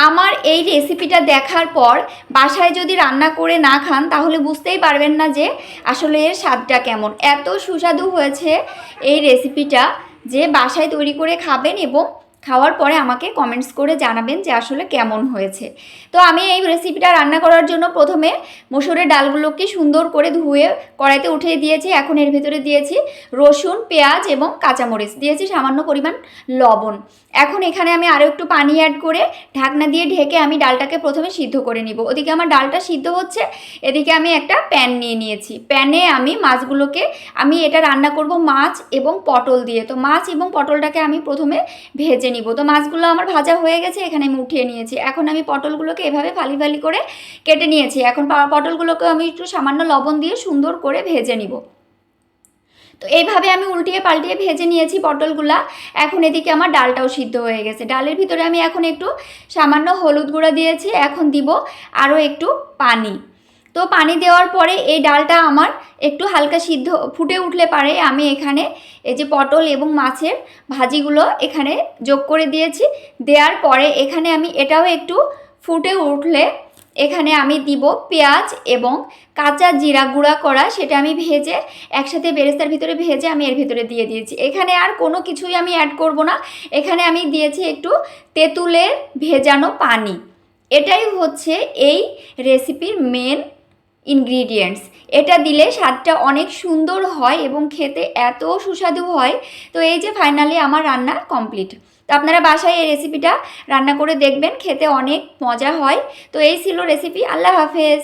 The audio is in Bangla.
আমার এই রেসিপিটা দেখার পর বাসায় যদি রান্না করে না খান তাহলে বুঝতেই পারবেন না যে আসলে এর স্বাদটা কেমন। এত সুস্বাদু হয়েছে এই রেসিপিটা যে বাসায় তৈরি করে খাবেন এবং খাওয়ার পরে আমাকে কমেন্টস করে জানাবেন যে আসলে কেমন হয়েছে। তো আমি এই রেসিপিটা রান্না করার জন্য প্রথমে মসুরের ডালগুলোকে সুন্দর করে ধুয়ে কড়াইতে উঠিয়ে দিয়েছি। এখন এর ভেতরে দিয়েছি রসুন, পেঁয়াজ এবং কাঁচামরিচ, দিয়েছি সামান্য পরিমাণ লবণ। এখন এখানে আমি আরও একটু পানি অ্যাড করে ঢাকনা দিয়ে ঢেকে আমি ডালটাকে প্রথমে সিদ্ধ করে নিব। ওদিকে আমার ডালটা সিদ্ধ হচ্ছে, এদিকে আমি একটা প্যান নিয়ে নিয়েছি। প্যানে আমি মাছগুলোকে, আমি এটা রান্না করব মাছ এবং পটল দিয়ে, তো মাছ এবং পটলটাকে আমি প্রথমে ভেজে নিব। তো মাছগুলো আমার ভাজা হয়ে গেছে, এখানে আমি উঠিয়ে নিয়েছি। এখন আমি পটলগুলোকে এভাবে ফালি ফালি করে কেটে নিয়েছি। এখন পটলগুলোকে আমি একটু সামান্য লবণ দিয়ে সুন্দর করে ভেজে নিব। তো এইভাবে আমি উল্টিয়ে পাল্টিয়ে ভেজে নিয়েছি পটলগুলা। এখন এদিকে আমার ডালটাও সিদ্ধ হয়ে গেছে। ডালের ভিতরে আমি এখন একটু সামান্য হলুদ গুঁড়া দিয়েছি। এখন দিব আরও একটু পানি। তো পানি দেওয়ার পরে এই ডালটা আমার একটু হালকা সিদ্ধ ফুটে উঠলে পারে আমি এখানে এই যে পটল এবং মাছের ভাজিগুলো এখানে যোগ করে দিয়েছি। দেওয়ার পরে এখানে আমি এটাও একটু ফুটে উঠলে এখানে আমি দিব পেঁয়াজ এবং কাঁচা জিরা গুঁড়া করা, সেটা আমি ভেজে একসাথে বেরেস্তার ভিতরে ভেজে আমি এর ভিতরে দিয়ে দিয়েছি। এখানে আর কোনো কিছুই আমি অ্যাড করব না। এখানে আমি দিয়েছি একটু তেঁতুলের ভেজানো পানি। এটাই হচ্ছে এই রেসিপির মেন ইনগ্রিডিয়েন্টস। এটা দিলে স্বাদটা অনেক সুন্দর হয় এবং খেতে এত সুস্বাদু হয়। তো এই যে ফাইনালি আমার রান্না কমপ্লিট। তো আপনারা বাসায় এই রেসিপিটা রান্না করে দেখবেন, খেতে অনেক মজা হয়। তো এই ছিল রেসিপি। আল্লাহ হাফেজ।